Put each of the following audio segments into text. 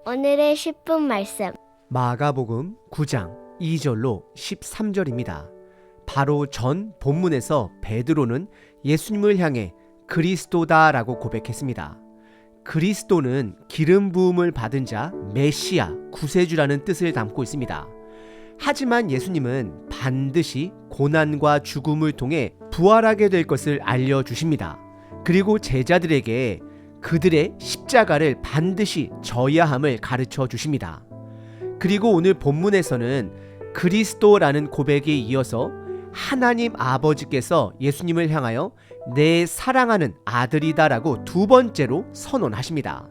오늘의 10분 말씀. 마가복음 9장 2절로 13절입니다. 바로 전 본문에서 베드로는 예수님을 향해 그리스도다라고 고백했습니다. 그리스도는 기름 부음을 받은 자, 메시아, 구세주라는 뜻을 담고 있습니다. 하지만 예수님은 반드시 고난과 죽음을 통해 부활하게 될 것을 알려주십니다. 그리고 제자들에게 그들의 십자가를 반드시 져야 함을 가르쳐 주십니다. 그리고 오늘 본문에서는 그리스도라는 고백에 이어서 하나님 아버지께서 예수님을 향하여 내 사랑하는 아들이다라고 두 번째로 선언하십니다.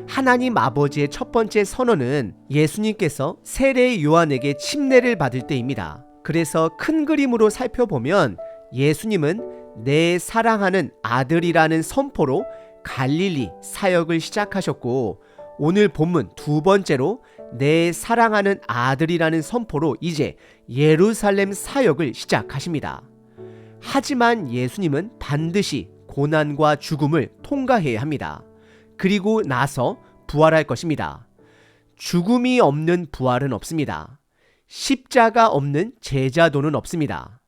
하나님 아버지의 첫 번째 선언은 예수님께서 세례 요한에게 침례를 받을 때입니다. 그래서 큰 그림으로 살펴보면 예수님은 내 사랑하는 아들이라는 선포로 갈릴리 사역을 시작하셨고, 오늘 본문 두 번째로 내 사랑하는 아들이라는 선포로 이제 예루살렘 사역을 시작하십니다. 하지만 예수님은 반드시 고난과 죽음을 통과해야 합니다. 그리고 나서 부활할 것입니다. 죽음이 없는 부활은 없습니다. 십자가 없는 제자도는 없습니다.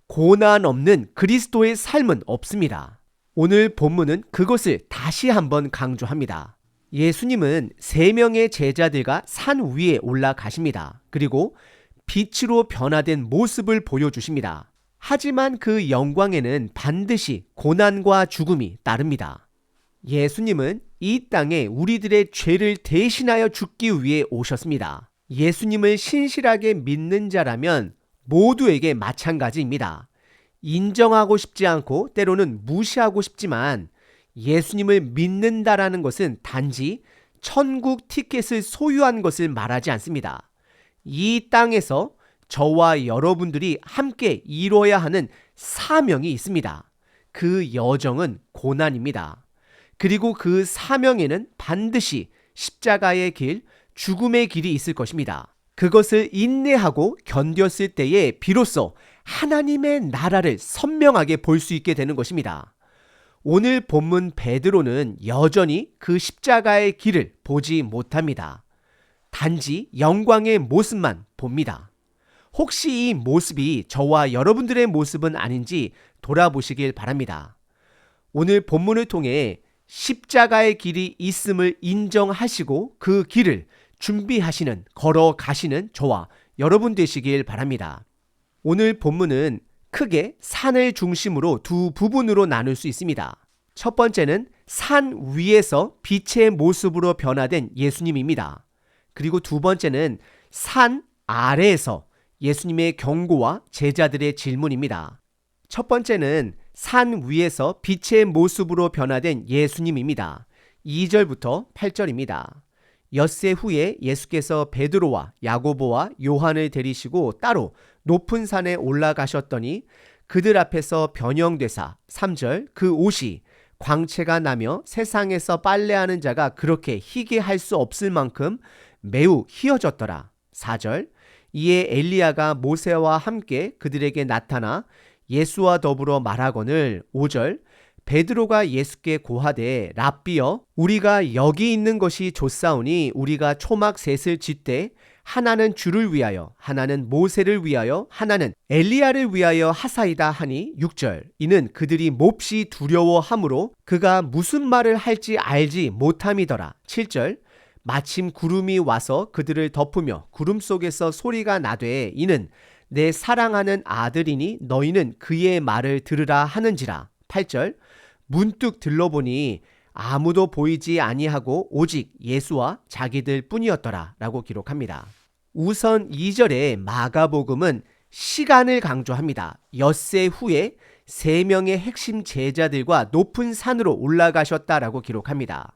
고난 없는 그리스도의 삶은 없습니다. 오늘 본문은 그것을 다시 한번 강조합니다. 예수님은 3명의 제자들과 산 위에 올라가십니다. 그리고 빛으로 변화된 모습을 보여주십니다. 하지만 그 영광에는 반드시 고난과 죽음이 따릅니다. 예수님은 이 땅에 우리들의 죄를 대신하여 죽기 위해 오셨습니다. 예수님을 신실하게 믿는 자라면 모두에게 마찬가지입니다. 인정하고 싶지 않고 때로는 무시하고 싶지만 예수님을 믿는다라는 것은 단지 천국 티켓을 소유한 것을 말하지 않습니다. 이 땅에서 저와 여러분들이 함께 이뤄야 하는 사명이 있습니다. 그 여정은 고난입니다. 그리고 그 사명에는 반드시 십자가의 길, 죽음의 길이 있을 것입니다. 그것을 인내하고 견뎠을 때에 비로소 하나님의 나라를 선명하게 볼 수 있게 되는 것입니다. 오늘 본문 베드로는 여전히 그 십자가의 길을 보지 못합니다. 단지 영광의 모습만 봅니다. 혹시 이 모습이 저와 여러분들의 모습은 아닌지 돌아보시길 바랍니다. 오늘 본문을 통해 십자가의 길이 있음을 인정하시고 그 길을 준비하시는, 걸어가시는 저와 여러분 되시길 바랍니다. 오늘 본문은 크게 산을 중심으로 두 부분으로 나눌 수 있습니다. 첫 번째는 산 위에서 빛의 모습으로 변화된 예수님입니다. 그리고 두 번째는 산 아래에서 예수님의 경고와 제자들의 질문입니다. 첫 번째는 산 위에서 빛의 모습으로 변화된 예수님입니다. 2절부터 8절입니다. 엿새 후에 예수께서 베드로와 야고보와 요한을 데리시고 따로 높은 산에 올라가셨더니 그들 앞에서 변형되사 3절 그 옷이 광채가 나며 세상에서 빨래하는 자가 그렇게 희게 할 수 없을 만큼 매우 희어졌더라. 4절 이에 엘리야가 모세와 함께 그들에게 나타나 예수와 더불어 말하거늘 5절 베드로가 예수께 고하되 랍비여 우리가 여기 있는 것이 좋사오니 우리가 초막 셋을 짓되 하나는 주를 위하여 하나는 모세를 위하여 하나는 엘리야를 위하여 하사이다 하니 6절 이는 그들이 몹시 두려워하므로 그가 무슨 말을 할지 알지 못함이더라. 7절 마침 구름이 와서 그들을 덮으며 구름 속에서 소리가 나되 이는 내 사랑하는 아들이니 너희는 그의 말을 들으라 하는지라. 8절 문득 들러보니 아무도 보이지 아니하고 오직 예수와 자기들 뿐이었더라 라고 기록합니다. 우선 2절에 마가복음은 시간을 강조합니다. 엿새 후에 3명의 핵심 제자들과 높은 산으로 올라가셨다라고 기록합니다.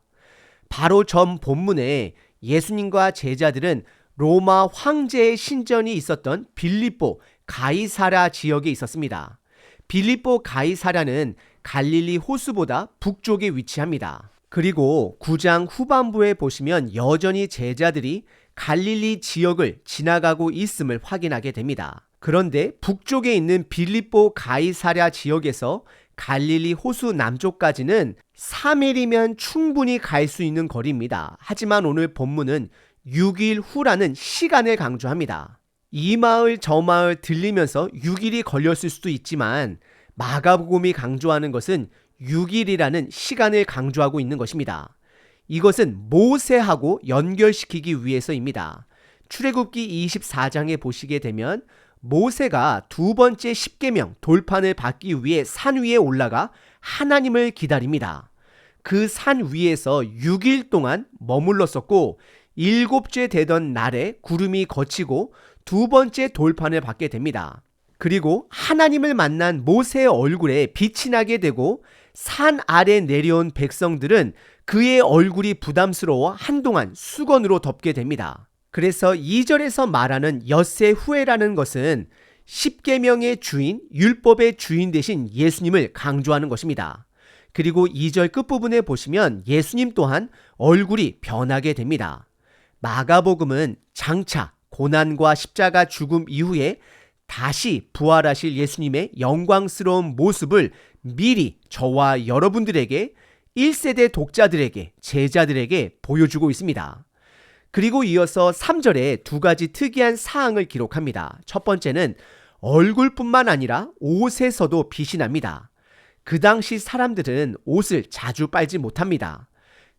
바로 전 본문에 예수님과 제자들은 로마 황제의 신전이 있었던 빌립보 가이사랴 지역에 있었습니다. 빌립보 가이사랴는 갈릴리 호수보다 북쪽에 위치합니다. 그리고 9장 후반부에 보시면 여전히 제자들이 갈릴리 지역을 지나가고 있음을 확인하게 됩니다. 그런데 북쪽에 있는 빌립보 가이사랴 지역에서 갈릴리 호수 남쪽까지는 3일이면 충분히 갈 수 있는 거리입니다. 하지만 오늘 본문은 6일 후라는 시간을 강조합니다. 이 마을 저 마을 들리면서 6일이 걸렸을 수도 있지만 마가복음이 강조하는 것은 6일이라는 시간을 강조하고 있는 것입니다. 이것은 모세하고 연결시키기 위해서입니다. 출애굽기 24장에 보시게 되면 모세가 두 번째 십계명 돌판을 받기 위해 산 위에 올라가 하나님을 기다립니다. 그 산 위에서 6일 동안 머물렀었고 7째 되던 날에 구름이 걷히고 두 번째 돌판을 받게 됩니다. 그리고 하나님을 만난 모세의 얼굴에 빛이 나게 되고 산 아래 내려온 백성들은 그의 얼굴이 부담스러워 한동안 수건으로 덮게 됩니다. 그래서 2절에서 말하는 엿새 후에라는 것은 십계명의 주인, 율법의 주인 대신 예수님을 강조하는 것입니다. 그리고 2절 끝부분에 보시면 예수님 또한 얼굴이 변하게 됩니다. 마가복음은 장차 고난과 십자가 죽음 이후에 다시 부활하실 예수님의 영광스러운 모습을 미리 저와 여러분들에게 1세대 독자들에게, 제자들에게 보여주고 있습니다. 그리고 이어서 3절에 두 가지 특이한 사항을 기록합니다. 첫 번째는 얼굴뿐만 아니라 옷에서도 빛이 납니다. 그 당시 사람들은 옷을 자주 빨지 못합니다.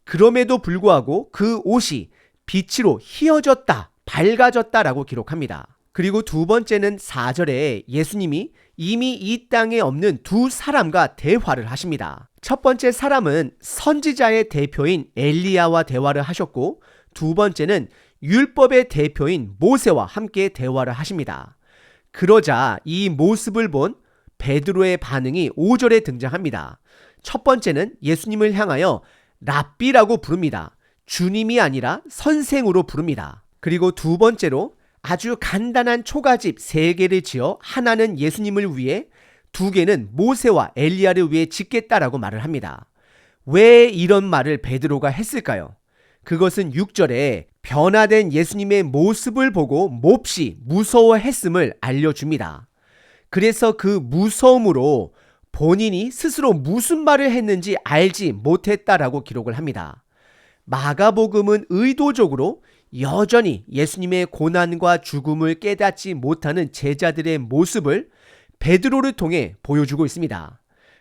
그럼에도 불구하고 그 옷이 빛으로 휘어졌다, 밝아졌다라고 기록합니다. 그리고 두 번째는 4절에 예수님이 이미 이 땅에 없는 두 사람과 대화를 하십니다. 첫 번째 사람은 선지자의 대표인 엘리야와 대화를 하셨고 두 번째는 율법의 대표인 모세와 함께 대화를 하십니다. 그러자 이 모습을 본 베드로의 반응이 5절에 등장합니다. 첫 번째는 예수님을 향하여 랍비라고 부릅니다. 주님이 아니라 선생으로 부릅니다. 그리고 두 번째로 아주 간단한 초가집 3개를 지어 하나는 예수님을 위해 2개는 모세와 엘리야를 위해 짓겠다라고 말을 합니다. 왜 이런 말을 베드로가 했을까요? 그것은 6절에 변화된 예수님의 모습을 보고 몹시 무서워했음을 알려줍니다. 그래서 그 무서움으로 본인이 스스로 무슨 말을 했는지 알지 못했다라고 기록을 합니다. 마가복음은 의도적으로 여전히 예수님의 고난과 죽음을 깨닫지 못하는 제자들의 모습을 베드로를 통해 보여주고 있습니다.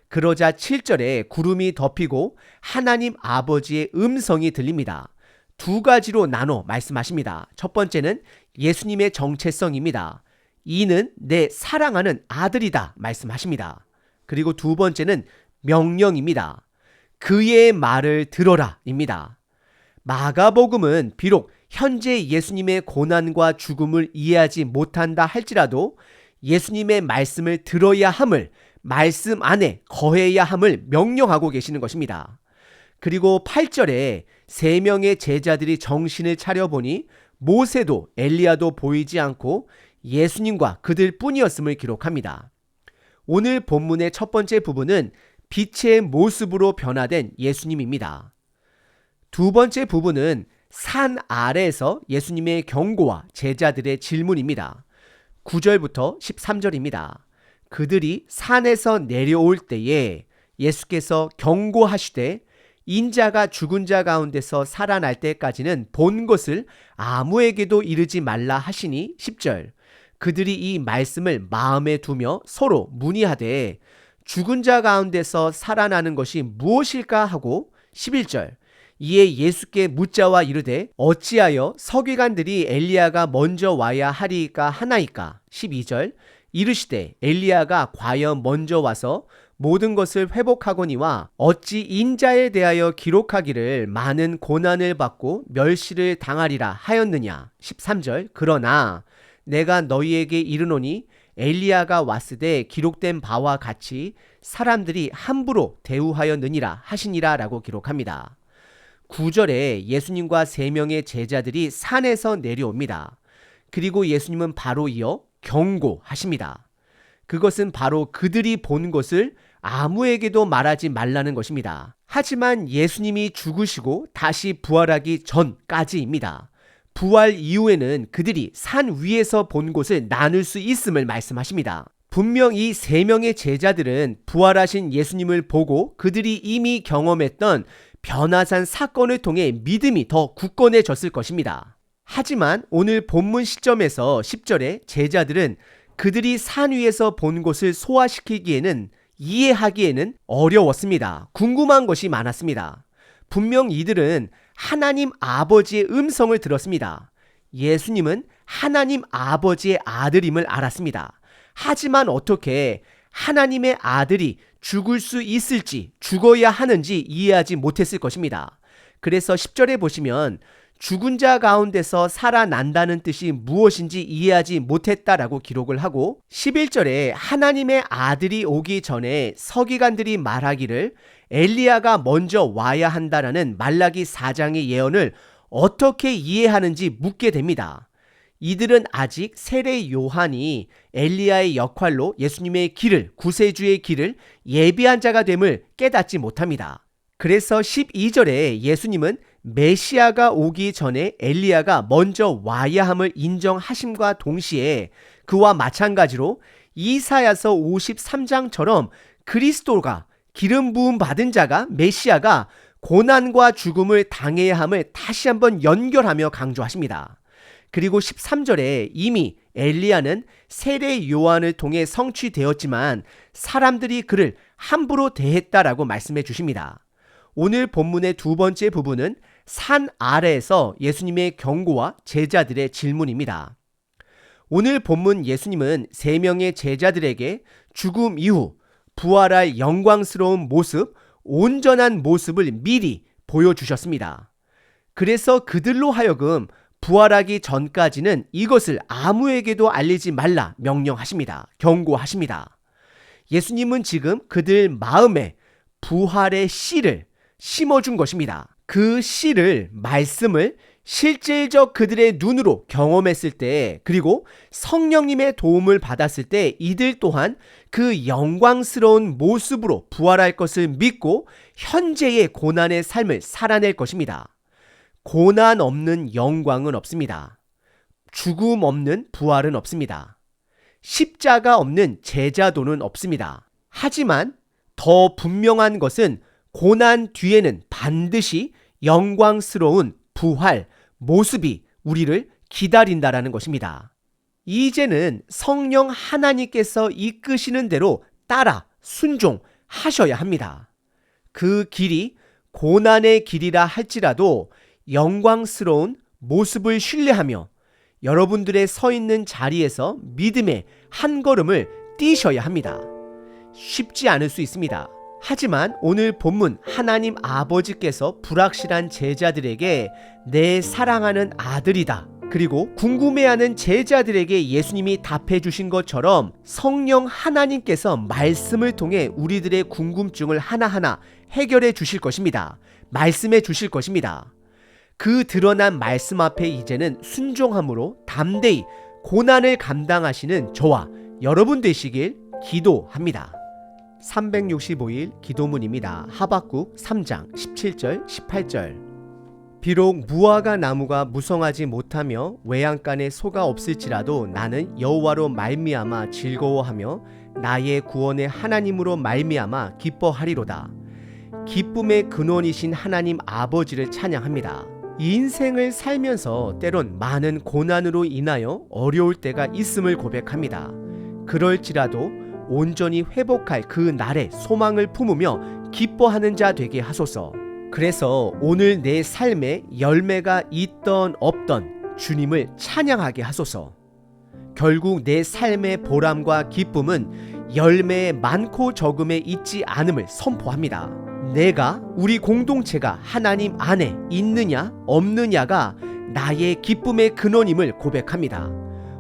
그러자 7절에 구름이 덮이고 하나님 아버지의 음성이 들립니다. 2가지로 나눠 말씀하십니다. 첫 번째는 예수님의 정체성입니다. 이는 내 사랑하는 아들이다 말씀하십니다. 그리고 두 번째는 명령입니다. 그의 말을 들어라 입니다. 마가복음은 비록 현재 예수님의 고난과 죽음을 이해하지 못한다 할지라도 예수님의 말씀을 들어야 함을, 말씀 안에 거해야 함을 명령하고 계시는 것입니다. 그리고 8절에 3명의 제자들이 정신을 차려보니 모세도 엘리야도 보이지 않고 예수님과 그들 뿐이었음을 기록합니다. 오늘 본문의 첫 번째 부분은 빛의 모습으로 변화된 예수님입니다. 두 번째 부분은 산 아래에서 예수님의 경고와 제자들의 질문입니다. 9절부터 13절입니다. 그들이 산에서 내려올 때에 예수께서 경고하시되 인자가 죽은 자 가운데서 살아날 때까지는 본 것을 아무에게도 이르지 말라 하시니 10절 그들이 이 말씀을 마음에 두며 서로 문의하되 죽은 자 가운데서 살아나는 것이 무엇일까 하고 11절 이에 예수께 묻자와 이르되 어찌하여 서기관들이 엘리야가 먼저 와야 하리이까 하나이까 12절 이르시되 엘리야가 과연 먼저 와서 모든 것을 회복하거니와 어찌 인자에 대하여 기록하기를 많은 고난을 받고 멸시를 당하리라 하였느냐 13절 그러나 내가 너희에게 이르노니 엘리야가 왔으되 기록된 바와 같이 사람들이 함부로 대우하였느니라 하시니라 라고 기록합니다. 9절에 예수님과 3명의 제자들이 산에서 내려옵니다. 그리고 예수님은 바로 이어 경고하십니다. 그것은 바로 그들이 본 것을 아무에게도 말하지 말라는 것입니다. 하지만 예수님이 죽으시고 다시 부활하기 전까지입니다. 부활 이후에는 그들이 산 위에서 본 곳을 나눌 수 있음을 말씀하십니다. 분명 이 세 명의 제자들은 부활하신 예수님을 보고 그들이 이미 경험했던 변화산 사건을 통해 믿음이 더 굳건해졌을 것입니다. 하지만 오늘 본문 시점에서 10절에 제자들은 그들이 산 위에서 본 것을 소화시키기에는 이해하기에는 어려웠습니다. 궁금한 것이 많았습니다. 분명 이들은 하나님 아버지의 음성을 들었습니다. 예수님은 하나님 아버지의 아들임을 알았습니다. 하지만 어떻게 하나님의 아들이 죽을 수 있을지, 죽어야 하는지 이해하지 못했을 것입니다. 그래서 10절에 보시면 죽은 자 가운데서 살아난다는 뜻이 무엇인지 이해하지 못했다라고 기록을 하고 11절에 하나님의 아들이 오기 전에 서기관들이 말하기를 엘리야가 먼저 와야 한다라는 말라기 4장의 예언을 어떻게 이해하는지 묻게 됩니다. 이들은 아직 세례 요한이 엘리야의 역할로 예수님의 길을, 구세주의 길을 예비한 자가 됨을 깨닫지 못합니다. 그래서 12절에 예수님은 메시아가 오기 전에 엘리야가 먼저 와야 함을 인정하심과 동시에 그와 마찬가지로 이사야서 53장처럼 그리스도가 기름 부음 받은 자가 메시아가 고난과 죽음을 당해야 함을 다시 한번 연결하며 강조하십니다. 그리고 13절에 이미 엘리야는 세례 요한을 통해 성취되었지만 사람들이 그를 함부로 대했다라고 말씀해 주십니다. 오늘 본문의 두 번째 부분은 산 아래에서 예수님의 경고와 제자들의 질문입니다. 오늘 본문 예수님은 세 명의 제자들에게 죽음 이후 부활할 영광스러운 모습, 온전한 모습을 미리 보여주셨습니다. 그래서 그들로 하여금 부활하기 전까지는 이것을 아무에게도 알리지 말라 명령하십니다. 경고하십니다. 예수님은 지금 그들 마음에 부활의 씨를 심어준 것입니다. 그 씨를, 말씀을 실질적 그들의 눈으로 경험했을 때, 그리고 성령님의 도움을 받았을 때 이들 또한 그 영광스러운 모습으로 부활할 것을 믿고 현재의 고난의 삶을 살아낼 것입니다. 고난 없는 영광은 없습니다. 죽음 없는 부활은 없습니다. 십자가 없는 제자도는 없습니다. 하지만 더 분명한 것은 고난 뒤에는 반드시 영광스러운 부활, 모습이 우리를 기다린다라는 것입니다. 이제는 성령 하나님께서 이끄시는 대로 따라 순종하셔야 합니다. 그 길이 고난의 길이라 할지라도 영광스러운 모습을 신뢰하며 여러분들의 서 있는 자리에서 믿음의 한 걸음을 뛰셔야 합니다. 쉽지 않을 수 있습니다. 하지만 오늘 본문 하나님 아버지께서 불확실한 제자들에게 내 사랑하는 아들이다, 그리고 궁금해하는 제자들에게 예수님이 답해 주신 것처럼 성령 하나님께서 말씀을 통해 우리들의 궁금증을 하나하나 해결해 주실 것입니다. 말씀해 주실 것입니다. 그 드러난 말씀 앞에 이제는 순종함으로 담대히 고난을 감당하시는 저와 여러분 되시길 기도합니다. 365일 기도문입니다. 하박국 3장 17절 18절. 비록 무화과 나무가 무성하지 못하며 외양간에 소가 없을지라도 나는 여호와로 말미암아 즐거워하며 나의 구원의 하나님으로 말미암아 기뻐하리로다. 기쁨의 근원이신 하나님 아버지를 찬양합니다. 인생을 살면서 때론 많은 고난으로 인하여 어려울 때가 있음을 고백합니다. 그럴지라도 온전히 회복할 그 날에 소망을 품으며 기뻐하는 자 되게 하소서. 그래서 오늘 내 삶에 열매가 있던 없던 주님을 찬양하게 하소서. 결국 내 삶의 보람과 기쁨은 열매의 많고 적음에 있지 않음을 선포합니다. 내가, 우리 공동체가 하나님 안에 있느냐 없느냐가 나의 기쁨의 근원임을 고백합니다.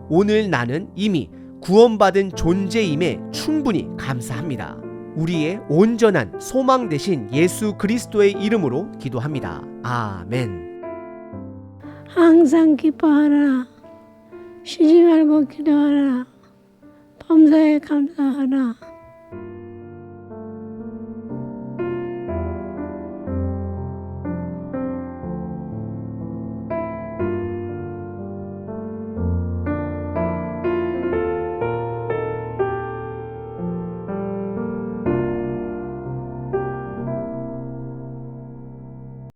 오늘 나는 이미 구원받은 존재임에 충분히 감사합니다. 우리의 온전한 소망 되신 예수 그리스도의 이름으로 기도합니다. 아멘. 항상 기뻐하라. 쉬지 말고 기도하라. 범사에 감사하라.